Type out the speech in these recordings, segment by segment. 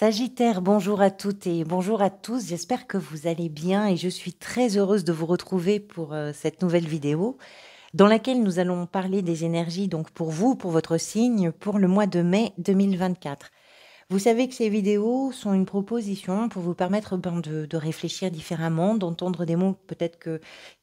Sagittaire, bonjour à toutes et bonjour à tous. J'espère que vous allez bien et je suis très heureuse de vous retrouver pour cette nouvelle vidéo dans laquelle nous allons parler des énergies donc pour vous, pour votre signe, pour le mois de mai 2024. Vous savez que ces vidéos sont une proposition pour vous permettre de réfléchir différemment, d'entendre des mots peut-être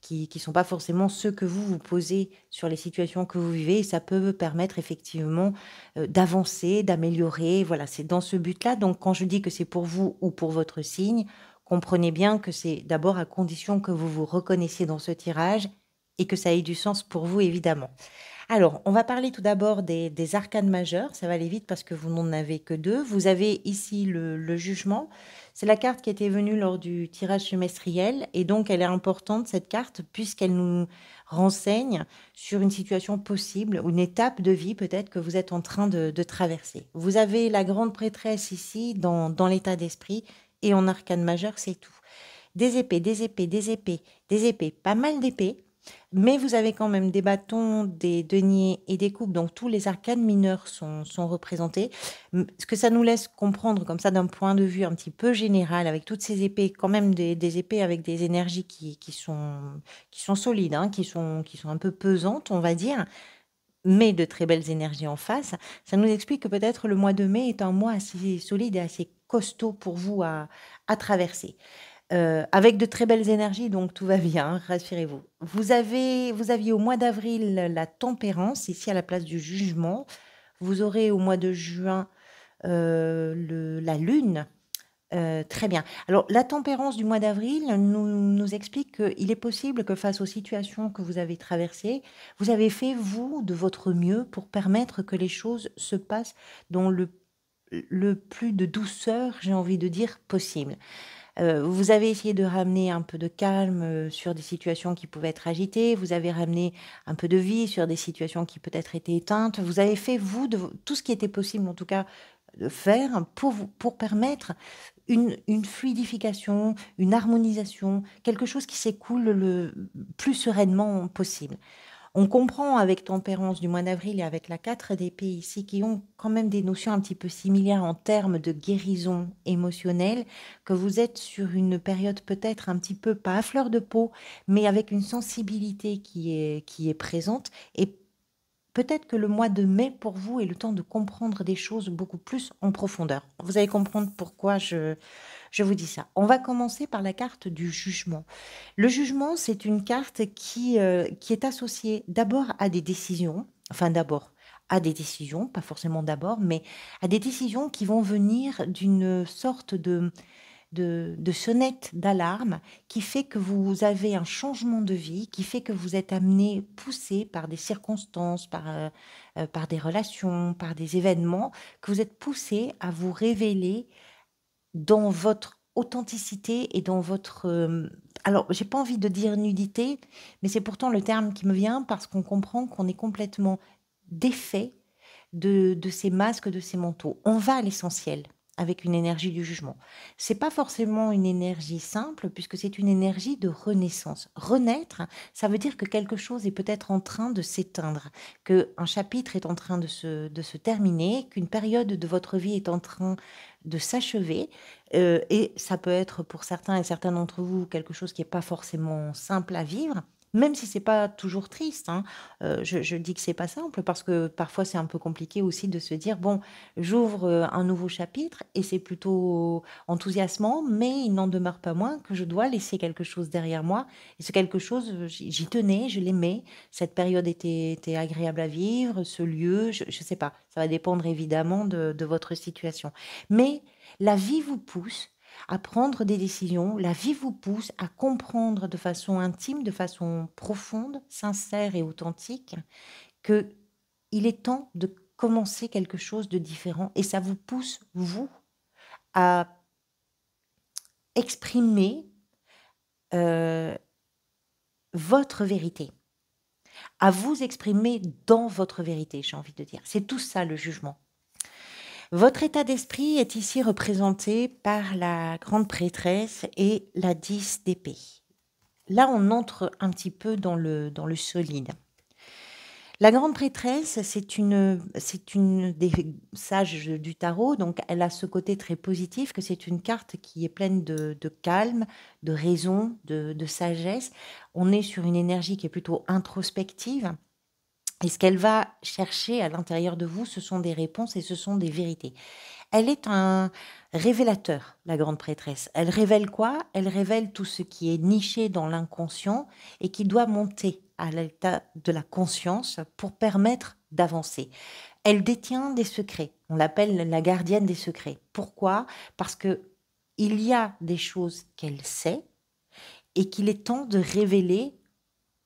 qui ne sont pas forcément ceux que vous posez sur les situations que vous vivez. Et ça peut permettre effectivement d'avancer, d'améliorer. Voilà, c'est dans ce but-là. Donc quand je dis que c'est pour vous ou pour votre signe, comprenez bien que c'est d'abord à condition que vous vous reconnaissiez dans ce tirage et que ça ait du sens pour vous, évidemment. Alors, on va parler tout d'abord des arcanes majeures. Ça va aller vite parce que vous n'en avez que deux. Vous avez ici le jugement. C'est la carte qui était venue lors du tirage semestriel et donc elle est importante, cette carte, puisqu'elle nous renseigne sur une situation possible ou une étape de vie peut-être que vous êtes en train de traverser. Vous avez la grande prêtresse ici dans l'état d'esprit et en arcane majeure, c'est tout. Des épées, des épées, des épées, des épées, pas mal d'épées. Mais vous avez quand même des bâtons, des deniers et des coupes, donc tous les arcanes mineurs sont représentés. Ce que ça nous laisse comprendre comme ça d'un point de vue un petit peu général, avec toutes ces épées, quand même des épées avec des énergies qui sont solides, hein, qui sont un peu pesantes, on va dire, mais de très belles énergies en face. Ça nous explique que peut-être le mois de mai est un mois assez solide et assez costaud pour vous à traverser. Avec de très belles énergies, donc tout va bien, rassurez-vous. Vous aviez au mois d'avril la tempérance, ici à la place du jugement. Vous aurez au mois de juin la lune. Très bien. Alors, la tempérance du mois d'avril nous explique qu'il est possible que face aux situations que vous avez traversées, vous avez fait, vous, de votre mieux pour permettre que les choses se passent dans le plus de douceur, j'ai envie de dire, possible. Vous avez essayé de ramener un peu de calme, sur des situations qui pouvaient être agitées. Vous avez ramené un peu de vie sur des situations qui peut-être étaient éteintes. Vous avez fait, vous, tout ce qui était possible, en tout cas, de faire pour permettre une fluidification, une harmonisation, quelque chose qui s'écoule le plus sereinement possible. On comprend avec Tempérance du mois d'avril et avec la 4 d'épée ici, qui ont quand même des notions un petit peu similaires en termes de guérison émotionnelle, que vous êtes sur une période peut-être un petit peu, pas à fleur de peau, mais avec une sensibilité qui est présente. Et peut-être que le mois de mai, pour vous, est le temps de comprendre des choses beaucoup plus en profondeur. Vous allez comprendre pourquoi je vous dis ça. On va commencer par la carte du jugement. Le jugement, c'est une carte qui est associée d'abord à des décisions, enfin d'abord à des décisions, pas forcément d'abord, mais à des décisions qui vont venir d'une sorte de sonnette d'alarme qui fait que vous avez un changement de vie, qui fait que vous êtes amené, poussé par des circonstances, par des relations, par des événements, que vous êtes poussé à vous révéler dans votre authenticité et dans votre, alors j'ai pas envie de dire nudité, mais c'est pourtant le terme qui me vient parce qu'on comprend qu'on est complètement défait de ces masques, de ces manteaux. On va à l'essentiel avec une énergie du jugement. C'est pas forcément une énergie simple puisque c'est une énergie de renaissance. Renaître, ça veut dire que quelque chose est peut-être en train de s'éteindre, qu'un chapitre est en train de se terminer, qu'une période de votre vie est en train de s'achever. Et ça peut être pour certains et certains d'entre vous quelque chose qui est pas forcément simple à vivre, même si c'est pas toujours triste, hein. Je dis que c'est pas simple parce que parfois c'est un peu compliqué aussi de se dire: «Bon, j'ouvre, un nouveau chapitre et c'est plutôt enthousiasmant, mais il n'en demeure pas moins que je dois laisser quelque chose derrière moi et ce quelque chose, j'y tenais, je l'aimais. Cette période était agréable à vivre, ce lieu», je sais pas, ça va dépendre évidemment de votre situation. Mais la vie vous pousse à prendre des décisions, la vie vous pousse à comprendre de façon intime, de façon profonde, sincère et authentique que il est temps de commencer quelque chose de différent et ça vous pousse, vous, à exprimer, heu, votre vérité, à vous exprimer dans votre vérité, j'ai envie de dire. C'est tout ça le jugement. Votre état d'esprit est ici représenté par la grande prêtresse et la 10 d'épée. Là, on entre un petit peu dans le solide. La grande prêtresse, c'est une des sages du tarot, donc elle a ce côté très positif, que c'est une carte qui est pleine de calme, de raison, de sagesse. On est sur une énergie qui est plutôt introspective. Et ce qu'elle va chercher à l'intérieur de vous, ce sont des réponses et ce sont des vérités. Elle est un révélateur, la grande prêtresse. Elle révèle quoi? Elle révèle tout ce qui est niché dans l'inconscient et qui doit monter à l'état de la conscience pour permettre d'avancer. Elle détient des secrets. On l'appelle la gardienne des secrets. Pourquoi? Parce que il y a des choses qu'elle sait et qu'il est temps de révéler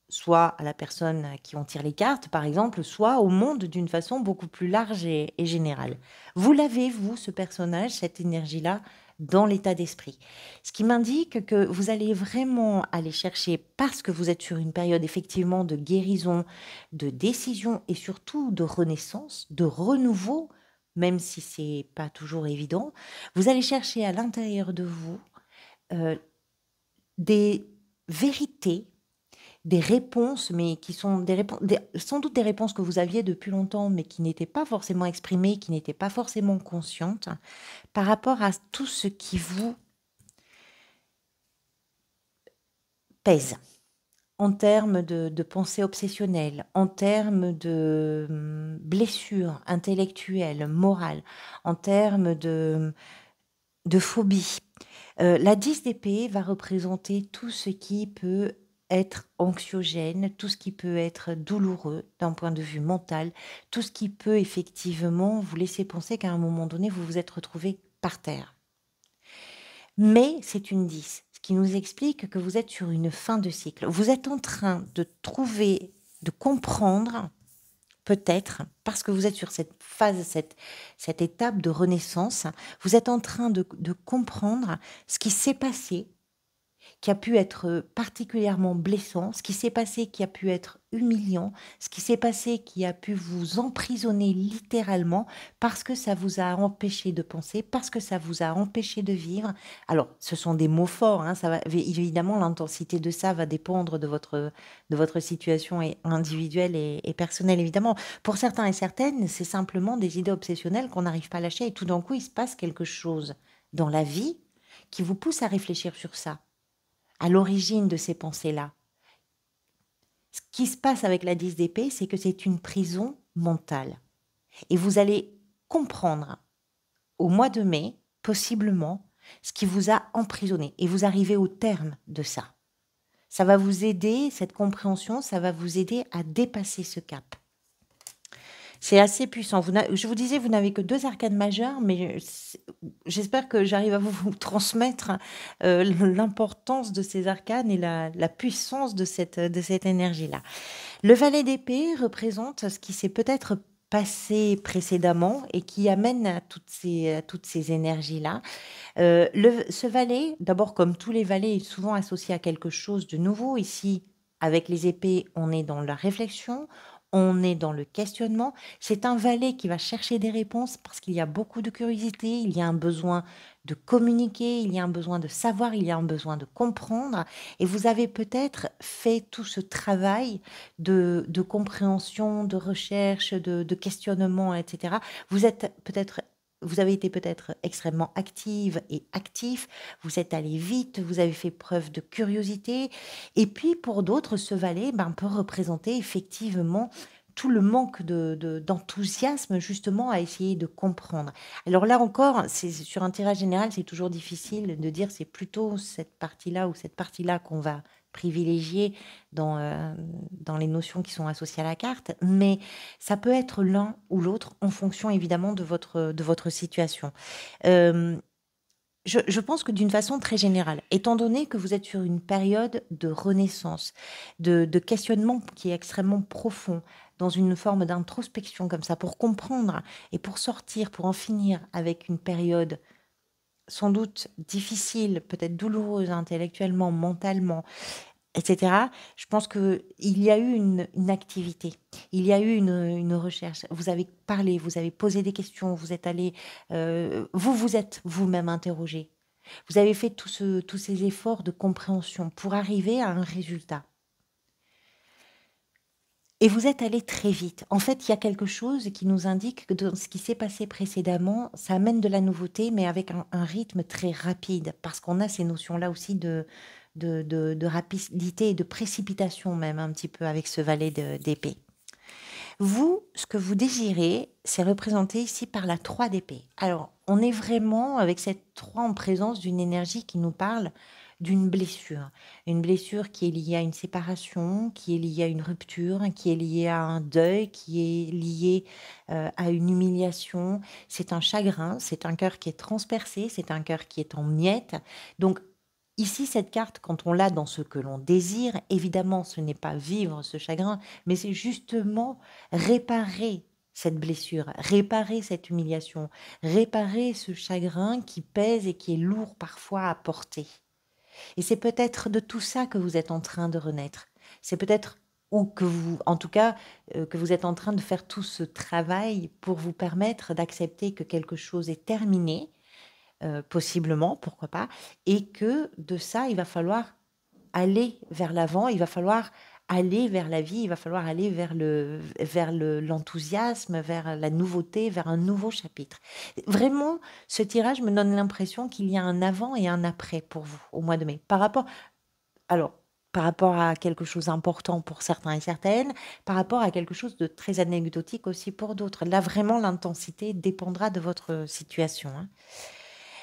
soit à la personne à qui on tire les cartes, par exemple, soit au monde d'une façon beaucoup plus large et générale. Vous l'avez, vous, ce personnage, cette énergie-là, dans l'état d'esprit. Ce qui m'indique que vous allez vraiment aller chercher, parce que vous êtes sur une période effectivement de guérison, de décision et surtout de renaissance, de renouveau, même si c'est pas toujours évident, vous allez chercher à l'intérieur de vous euh, des vérités, des réponses, mais qui sont des réponses, sans doute des réponses que vous aviez depuis longtemps, mais qui n'étaient pas forcément exprimées, qui n'étaient pas forcément conscientes, par rapport à tout ce qui vous pèse, en termes de pensée obsessionnelle, en termes de blessures intellectuelles, morales, en termes de phobie. La 10 d'épée va représenter tout ce qui peut être anxiogène, tout ce qui peut être douloureux d'un point de vue mental, tout ce qui peut effectivement vous laisser penser qu'à un moment donné, vous vous êtes retrouvé par terre. Mais c'est une 10, ce qui nous explique que vous êtes sur une fin de cycle. Vous êtes en train de trouver, de comprendre, peut-être, parce que vous êtes sur cette phase, cette étape de renaissance, vous êtes en train de comprendre ce qui s'est passé, qui a pu être particulièrement blessant, ce qui s'est passé qui a pu être humiliant, ce qui s'est passé qui a pu vous emprisonner littéralement parce que ça vous a empêché de penser, parce que ça vous a empêché de vivre. Alors, ce sont des mots forts, hein, ça va, évidemment, l'intensité de ça va dépendre de votre situation individuelle et personnelle, évidemment. Pour certains et certaines, c'est simplement des idées obsessionnelles qu'on n'arrive pas à lâcher et tout d'un coup, il se passe quelque chose dans la vie qui vous pousse à réfléchir sur ça, à l'origine de ces pensées-là. Ce qui se passe avec la 10 d'épée, c'est que c'est une prison mentale. Et vous allez comprendre au mois de mai, possiblement, ce qui vous a emprisonné. Et vous arrivez au terme de ça. Ça va vous aider, cette compréhension, ça va vous aider à dépasser ce cap. C'est assez puissant. Je vous disais, vous n'avez que 2 arcanes majeures, mais j'espère que j'arrive à vous transmettre l'importance de ces arcanes et la puissance de cette énergie-là. Le valet d'épée représente ce qui s'est peut-être passé précédemment et qui amène à toutes ces énergies-là. Ce valet, d'abord comme tous les valets, est souvent associé à quelque chose de nouveau. Ici, avec les épées, on est dans la réflexion, on est dans le questionnement. C'est un valet qui va chercher des réponses parce qu'il y a beaucoup de curiosité, il y a un besoin de communiquer, il y a un besoin de savoir, il y a un besoin de comprendre. Et vous avez peut-être fait tout ce travail de compréhension, de recherche, de questionnement, etc. Vous avez été peut-être extrêmement active et actif, vous êtes allé vite, vous avez fait preuve de curiosité. Et puis pour d'autres, ce valet peut représenter effectivement tout le manque d'enthousiasme justement à essayer de comprendre. Alors là encore, c'est sur un tirage général, c'est toujours difficile de dire c'est plutôt cette partie-là ou cette partie-là qu'on va privilégier dans les notions qui sont associées à la carte, mais ça peut être l'un ou l'autre en fonction évidemment de votre situation. Euh, je pense que d'une façon très générale, étant donné que vous êtes sur une période de renaissance, de questionnement qui est extrêmement profond, dans une forme d'introspection comme ça, pour comprendre et pour sortir, pour en finir avec une période sans doute difficile, peut-être douloureuse intellectuellement, mentalement, etc. Je pense qu'il y a eu une activité, il y a eu une recherche. Vous avez parlé, vous avez posé des questions, vous êtes allé, vous vous êtes vous-même interrogé. Vous avez fait tous ces efforts de compréhension pour arriver à un résultat. Et vous êtes allé très vite. En fait, il y a quelque chose qui nous indique que dans ce qui s'est passé précédemment, ça amène de la nouveauté, mais avec un rythme très rapide, parce qu'on a ces notions-là aussi de rapidité et de précipitation même un petit peu avec ce valet d'épée. Vous, ce que vous désirez, c'est représenté ici par la 3 d'épée. Alors, on est vraiment avec cette 3 en présence d'une énergie qui nous parle d'une blessure. Une blessure qui est liée à une séparation, qui est liée à une rupture, qui est liée à un deuil, qui est liée à une humiliation. C'est un chagrin, c'est un cœur qui est transpercé, c'est un cœur qui est en miettes. Donc, ici, cette carte, quand on l'a dans ce que l'on désire, évidemment, ce n'est pas vivre ce chagrin, mais c'est justement réparer cette blessure, réparer cette humiliation, réparer ce chagrin qui pèse et qui est lourd parfois à porter. Et c'est peut-être de tout ça que vous êtes en train de renaître. C'est peut-être, ou que vous, en tout cas, que vous êtes en train de faire tout ce travail pour vous permettre d'accepter que quelque chose est terminé, possiblement, pourquoi pas, et que de ça, il va falloir aller vers l'avant, il va falloir aller vers la vie, il va falloir aller vers l'enthousiasme, vers la nouveauté, vers un nouveau chapitre. Vraiment, ce tirage me donne l'impression qu'il y a un avant et un après pour vous au mois de mai. Alors, par rapport à quelque chose d'important pour certains et certaines, par rapport à quelque chose de très anecdotique aussi pour d'autres. Là, vraiment, l'intensité dépendra de votre situation, hein.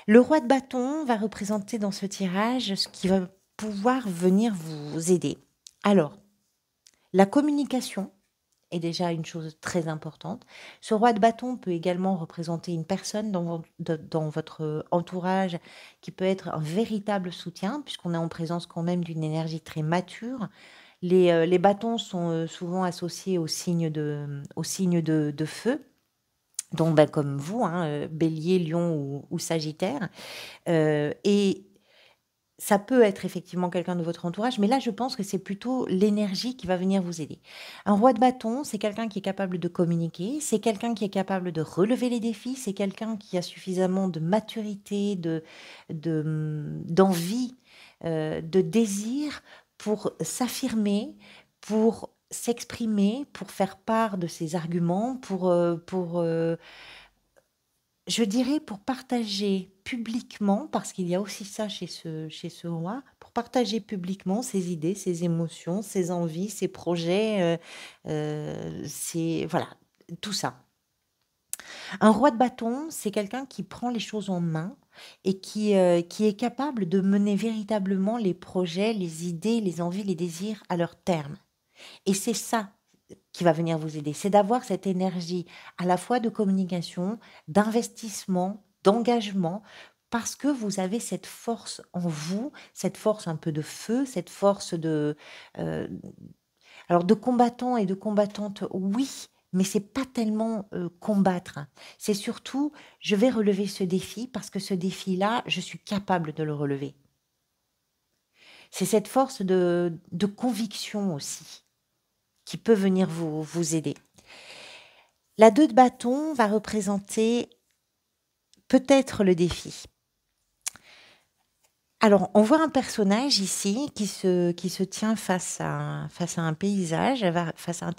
Le roi de bâton va représenter dans ce tirage ce qui va pouvoir venir vous aider. Alors, la communication est déjà une chose très importante. Ce roi de bâton peut également représenter une personne dans votre entourage qui peut être un véritable soutien, puisqu'on est en présence quand même d'une énergie très mature. Les bâtons sont souvent associés au signe de feu. Donc, ben, comme vous, hein, bélier, lion ou sagittaire. Et ça peut être effectivement quelqu'un de votre entourage, mais là, je pense que c'est plutôt l'énergie qui va venir vous aider. Un roi de bâton, c'est quelqu'un qui est capable de communiquer, c'est quelqu'un qui est capable de relever les défis, c'est quelqu'un qui a suffisamment de maturité, d'envie, de désir pour s'affirmer, pour s'exprimer, pour faire part de ses arguments, je dirais pour partager publiquement, parce qu'il y a aussi ça chez ce roi, pour partager publiquement ses idées, ses émotions, ses envies, ses projets, voilà, tout ça. Un roi de bâton, c'est quelqu'un qui prend les choses en main et qui est capable de mener véritablement les projets, les idées, les envies, les désirs à leur terme. Et c'est ça qui va venir vous aider, c'est d'avoir cette énergie à la fois de communication, d'investissement, d'engagement, parce que vous avez cette force en vous, cette force un peu de feu, cette force euh, alors de combattant et de combattante, oui, mais c'est pas tellement combattre. C'est surtout, je vais relever ce défi parce que ce défi-là, je suis capable de le relever. C'est cette force de conviction aussi qui peut venir vous aider. La 2 de bâton va représenter peut-être le défi. Alors, on voit un personnage ici qui se tient face à un paysage, face à un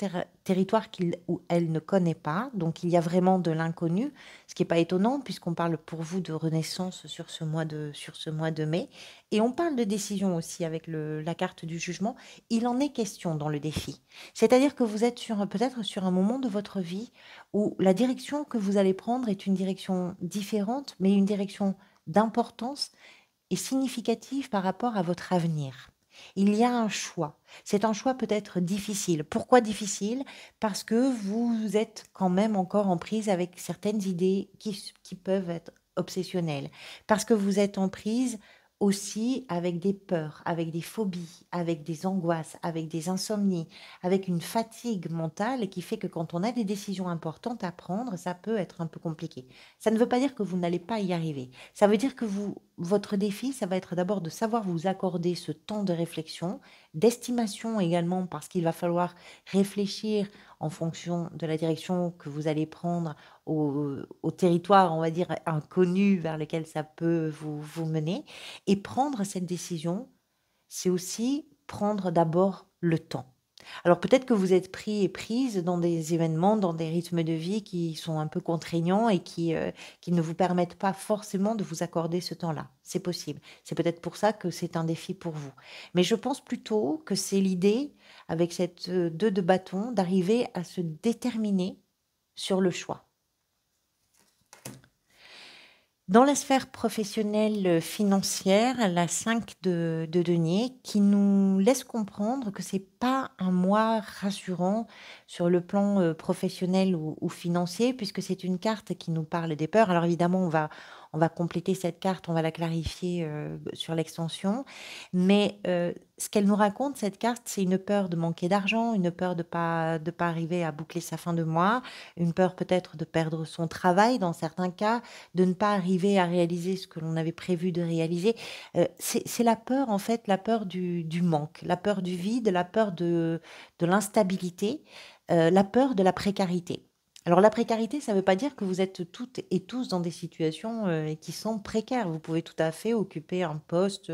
territoire qu'il ou elle ne connaît pas. Donc, il y a vraiment de l'inconnu, ce qui n'est pas étonnant puisqu'on parle pour vous de renaissance sur ce mois de mai. Et on parle de décision aussi avec la carte du jugement. Il en est question dans le défi. C'est-à-dire que vous êtes peut-être sur un moment de votre vie où la direction que vous allez prendre est une direction différente, mais une direction d'importance est significative par rapport à votre avenir. Il y a un choix. C'est un choix peut-être difficile. Pourquoi difficile? Parce que vous êtes quand même encore en prise avec certaines idées qui peuvent être obsessionnelles. Parce que vous êtes en prise aussi avec des peurs, avec des phobies, avec des angoisses, avec des insomnies, avec une fatigue mentale qui fait que quand on a des décisions importantes à prendre, ça peut être un peu compliqué. Ça ne veut pas dire que vous n'allez pas y arriver. Ça veut dire que votre défi, ça va être d'abord de savoir vous accorder ce temps de réflexion, d'estimation également, parce qu'il va falloir réfléchir en fonction de la direction que vous allez prendre au territoire, on va dire, inconnu vers lequel ça peut vous mener. Et prendre cette décision, c'est aussi prendre d'abord le temps. Alors peut-être que vous êtes pris et prise dans des événements, dans des rythmes de vie qui sont un peu contraignants et qui ne vous permettent pas forcément de vous accorder ce temps-là. C'est possible. C'est peut-être pour ça que c'est un défi pour vous. Mais je pense plutôt que c'est l'idée, avec cette 2 de bâton, d'arriver à se déterminer sur le choix. Dans la sphère professionnelle financière, la 5 de denier qui nous laisse comprendre que c'est pas un mois rassurant sur le plan professionnel ou financier, puisque c'est une carte qui nous parle des peurs. Alors évidemment, on va compléter cette carte, on va la clarifier sur l'extension. Mais ce qu'elle nous raconte, cette carte, c'est une peur de manquer d'argent, une peur de pas arriver à boucler sa fin de mois, une peur peut-être de perdre son travail dans certains cas, de ne pas arriver à réaliser ce que l'on avait prévu de réaliser. C'est la peur, en fait, la peur du manque, la peur du vide, la peur de l'instabilité, la peur de la précarité. Alors la précarité, ça ne veut pas dire que vous êtes toutes et tous dans des situations qui sont précaires. Vous pouvez tout à fait occuper un poste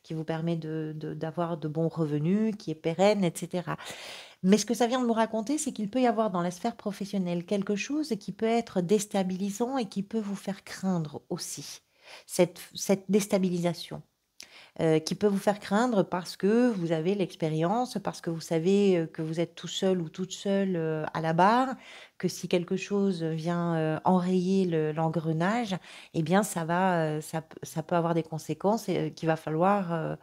qui vous permet d'avoir de bons revenus, qui est pérenne, etc. Mais ce que ça vient de nous raconter, c'est qu'il peut y avoir dans la sphère professionnelle quelque chose qui peut être déstabilisant et qui peut vous faire craindre aussi cette déstabilisation. Qui peut vous faire craindre parce que vous avez l'expérience, parce que vous savez que vous êtes tout seul ou toute seule à la barre, que si quelque chose vient enrayer l'engrenage, eh bien ça peut avoir des conséquences qu'il va falloir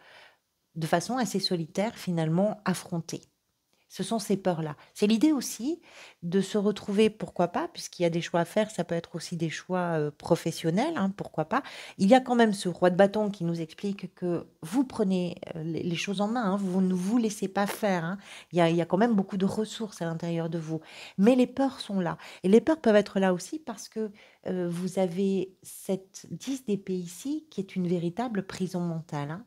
de façon assez solitaire finalement affronter. Ce sont ces peurs-là. C'est l'idée aussi de se retrouver, pourquoi pas, puisqu'il y a des choix à faire, ça peut être aussi des choix professionnels, hein, pourquoi pas. Il y a quand même ce roi de bâton qui nous explique que vous prenez les choses en main, hein, vous ne vous laissez pas faire. Hein. Il y a quand même beaucoup de ressources à l'intérieur de vous. Mais les peurs sont là. Et les peurs peuvent être là aussi parce que vous avez cette 10 d'épée ici qui est une véritable prison mentale. Hein.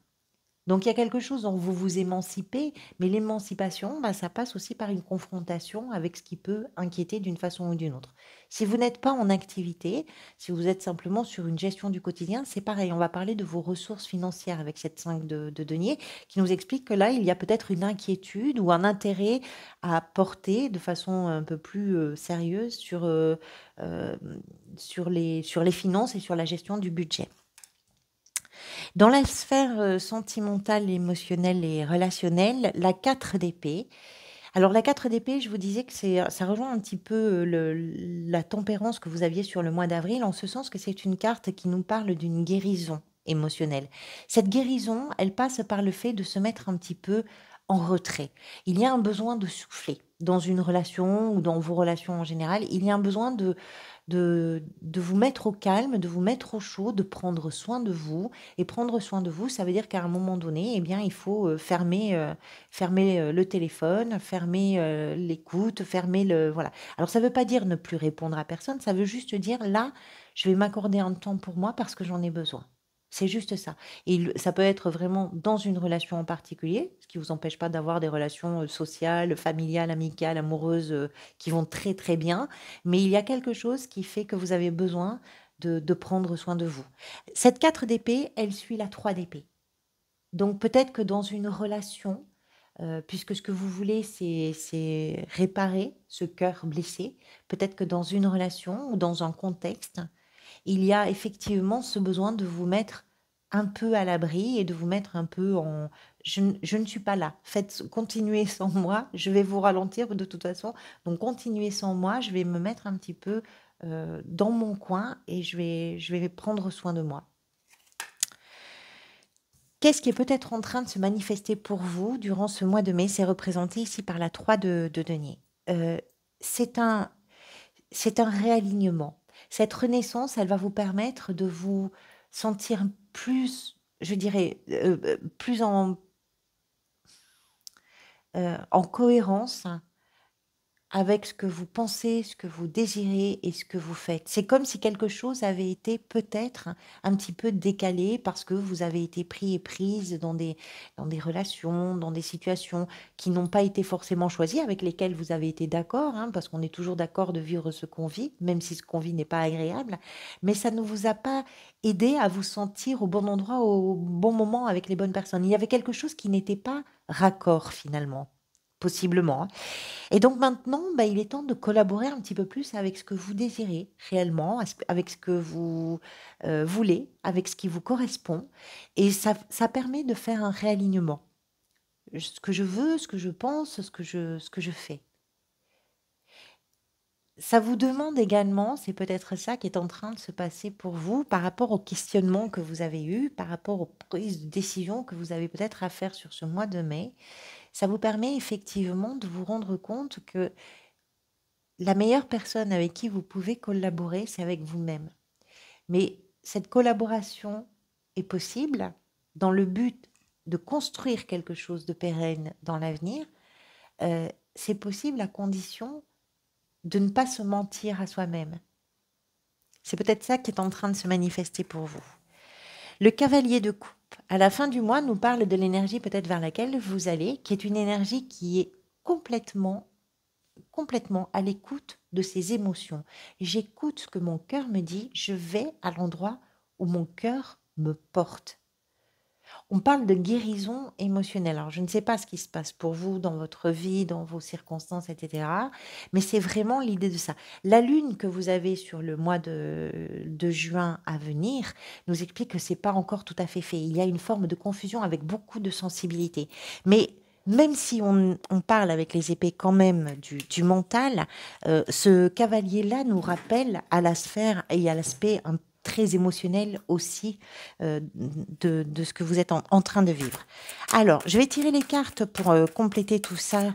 Donc il y a quelque chose dont vous vous émancipez, mais l'émancipation, bah, ça passe aussi par une confrontation avec ce qui peut inquiéter d'une façon ou d'une autre. Si vous n'êtes pas en activité, si vous êtes simplement sur une gestion du quotidien, c'est pareil. On va parler de vos ressources financières avec cette 5 de denier qui nous explique que là, il y a peut-être une inquiétude ou un intérêt à porter de façon un peu plus sérieuse euh, sur les finances et sur la gestion du budget. Dans la sphère sentimentale, émotionnelle et relationnelle, la 4 d'épée. Alors la 4 d'épée, je vous disais que ça rejoint un petit peu la tempérance que vous aviez sur le mois d'avril, en ce sens que c'est une carte qui nous parle d'une guérison émotionnelle. Cette guérison, elle passe par le fait de se mettre un petit peu en retrait. Il y a un besoin de souffler dans une relation ou dans vos relations en général. Il y a un besoin de vous mettre au calme, de vous mettre au chaud, de prendre soin de vous. Et prendre soin de vous, ça veut dire qu'à un moment donné, eh bien, il faut fermer le téléphone, fermer l'écoute, fermer le... Voilà. Alors, ça ne veut pas dire ne plus répondre à personne, ça veut juste dire, là, je vais m'accorder un temps pour moi parce que j'en ai besoin. C'est juste ça. Et ça peut être vraiment dans une relation en particulier, ce qui ne vous empêche pas d'avoir des relations sociales, familiales, amicales, amoureuses qui vont très très bien. Mais il y a quelque chose qui fait que vous avez besoin de prendre soin de vous. Cette 4 d'épée, elle suit la 3 d'épée. Donc peut-être que dans une relation, puisque ce que vous voulez, c'est réparer ce cœur blessé, peut-être que dans une relation ou dans un contexte, il y a effectivement ce besoin de vous mettre un peu à l'abri et de vous mettre un peu en je ne suis pas là. Faites continuez sans moi, je vais vous ralentir de toute façon. Donc continuez sans moi, je vais me mettre un petit peu dans mon coin et je vais prendre soin de moi. Qu'est-ce qui est peut-être en train de se manifester pour vous durant ce mois de mai? C'est représenté ici par la 3 de denier. C'est un, c'est un réalignement. Cette renaissance, elle va vous permettre de vous sentir plus, je dirais, plus en cohérence avec ce que vous pensez, ce que vous désirez et ce que vous faites. C'est comme si quelque chose avait été peut-être un petit peu décalé parce que vous avez été pris et prise dans des relations, dans des situations qui n'ont pas été forcément choisies, avec lesquelles vous avez été d'accord, hein, parce qu'on est toujours d'accord de vivre ce qu'on vit, même si ce qu'on vit n'est pas agréable, mais ça ne vous a pas aidé à vous sentir au bon endroit, au bon moment avec les bonnes personnes. Il y avait quelque chose qui n'était pas raccord finalement. possiblement, hein. Et donc maintenant, bah, il est temps de collaborer un petit peu plus avec ce que vous désirez réellement, avec ce que vous voulez, avec ce qui vous correspond. Et ça permet de faire un réalignement. Ce que je veux, ce que je pense, ce que je fais. Ça vous demande également, c'est peut-être ça qui est en train de se passer pour vous par rapport aux questionnements que vous avez eus, par rapport aux prises de décision que vous avez peut-être à faire sur ce mois de mai. Ça vous permet effectivement de vous rendre compte que la meilleure personne avec qui vous pouvez collaborer, c'est avec vous-même. Mais cette collaboration est possible dans le but de construire quelque chose de pérenne dans l'avenir. C'est possible à condition de ne pas se mentir à soi-même. C'est peut-être ça qui est en train de se manifester pour vous. Le cavalier de coupe, à la fin du mois, nous parle de l'énergie peut-être vers laquelle vous allez, qui est une énergie qui est complètement à l'écoute de ses émotions. J'écoute ce que mon cœur me dit, je vais à l'endroit où mon cœur me porte. On parle de guérison émotionnelle. Alors, je ne sais pas ce qui se passe pour vous dans votre vie, dans vos circonstances, etc. Mais c'est vraiment l'idée de ça. La lune que vous avez sur le mois de juin à venir nous explique que c'est pas encore tout à fait fait. Il y a une forme de confusion avec beaucoup de sensibilité. Mais même si on parle avec les épées quand même du mental, ce cavalier-là nous rappelle à la sphère et à l'aspect très émotionnel aussi de ce que vous êtes en train de vivre. Alors, je vais tirer les cartes pour compléter tout ça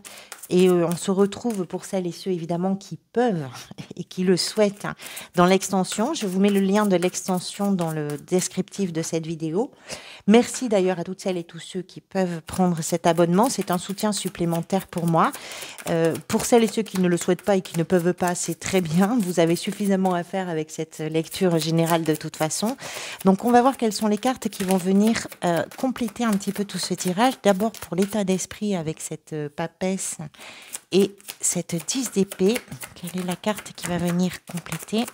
et on se retrouve pour celles et ceux évidemment qui peuvent et qui le souhaitent hein, dans l'extension. Je vous mets le lien de l'extension dans le descriptif de cette vidéo. Merci d'ailleurs à toutes celles et tous ceux qui peuvent prendre cet abonnement. C'est un soutien supplémentaire pour moi. Pour celles et ceux qui ne le souhaitent pas et qui ne peuvent pas, c'est très bien. Vous avez suffisamment à faire avec cette lecture générale de toute façon. Donc on va voir quelles sont les cartes qui vont venir compléter un petit peu tout ce tirage. D'abord pour l'état d'esprit avec cette papesse et cette 10 d'épée. Quelle est la carte qui va venir compléter?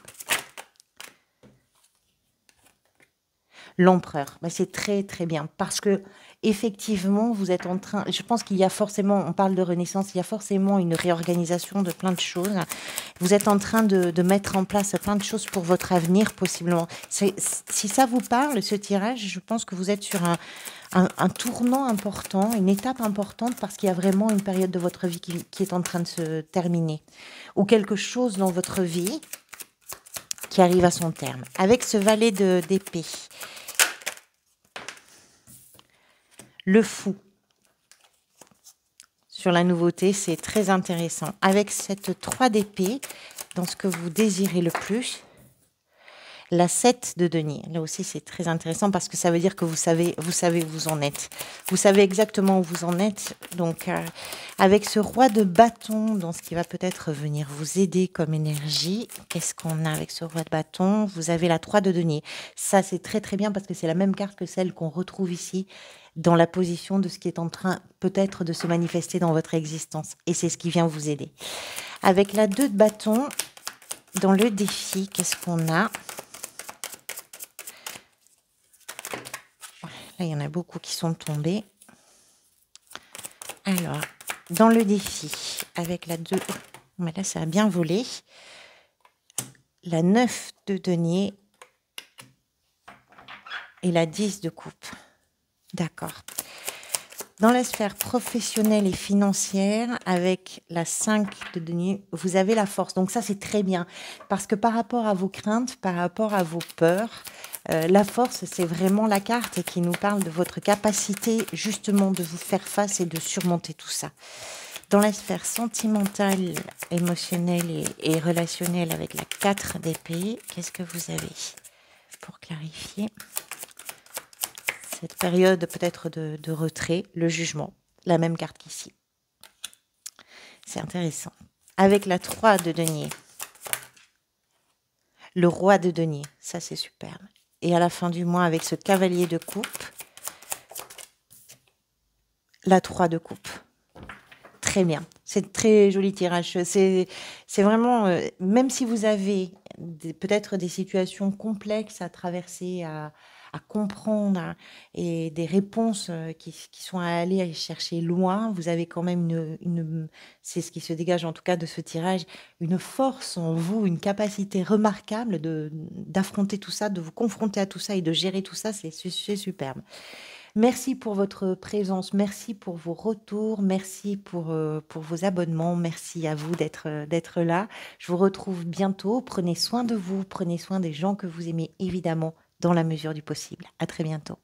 L'empereur, bah, c'est très très bien parce que effectivement vous êtes en train, je pense qu'il y a forcément, on parle de renaissance, il y a forcément une réorganisation de plein de choses. Vous êtes en train de mettre en place plein de choses pour votre avenir possiblement. Si ça vous parle, ce tirage, je pense que vous êtes sur un tournant important, une étape importante parce qu'il y a vraiment une période de votre vie qui est en train de se terminer ou quelque chose dans votre vie qui arrive à son terme. Avec ce valet d'épée. Le fou. Sur la nouveauté, c'est très intéressant. Avec cette 3 d'épée, dans ce que vous désirez le plus, la 7 de denier. Là aussi, c'est très intéressant parce que ça veut dire que vous savez où vous en êtes. Vous savez exactement où vous en êtes. Donc, avec ce roi de bâton, dans ce qui va peut-être venir vous aider comme énergie, qu'est-ce qu'on a avec ce roi de bâton? Vous avez la 3 de denier. Ça, c'est très très bien parce que c'est la même carte que celle qu'on retrouve ici dans la position de ce qui est en train peut-être de se manifester dans votre existence. Et c'est ce qui vient vous aider. Avec la 2 de bâton, dans le défi, qu'est-ce qu'on a? Là, il y en a beaucoup qui sont tombés. Alors, dans le défi, avec la 2, mais là, ça a bien volé. La 9 de denier et la 10 de coupe. D'accord. Dans la sphère professionnelle et financière, avec la 5 de denier, vous avez la force. Donc ça, c'est très bien. Parce que par rapport à vos craintes, par rapport à vos peurs, la force, c'est vraiment la carte qui nous parle de votre capacité justement de vous faire face et de surmonter tout ça. Dans la sphère sentimentale, émotionnelle et relationnelle, avec la 4 d'épée, qu'est-ce que vous avez pour clarifier cette période peut-être de retrait, le jugement, la même carte qu'ici. C'est intéressant. Avec la 3 de denier, le roi de denier, ça c'est superbe. Et à la fin du mois, avec ce cavalier de coupe, la 3 de coupe. Très bien. C'est très joli tirage. C'est vraiment, même si vous avez peut-être des situations complexes à traverser, à comprendre, et des réponses qui sont allées chercher loin. Vous avez quand même c'est ce qui se dégage en tout cas de ce tirage, une force en vous, une capacité remarquable d'affronter tout ça, de vous confronter à tout ça et de gérer tout ça, c'est superbe. Merci pour votre présence, merci pour vos retours, merci pour vos abonnements, merci à vous d'être là. Je vous retrouve bientôt. Prenez soin de vous, prenez soin des gens que vous aimez évidemment dans la mesure du possible. À très bientôt.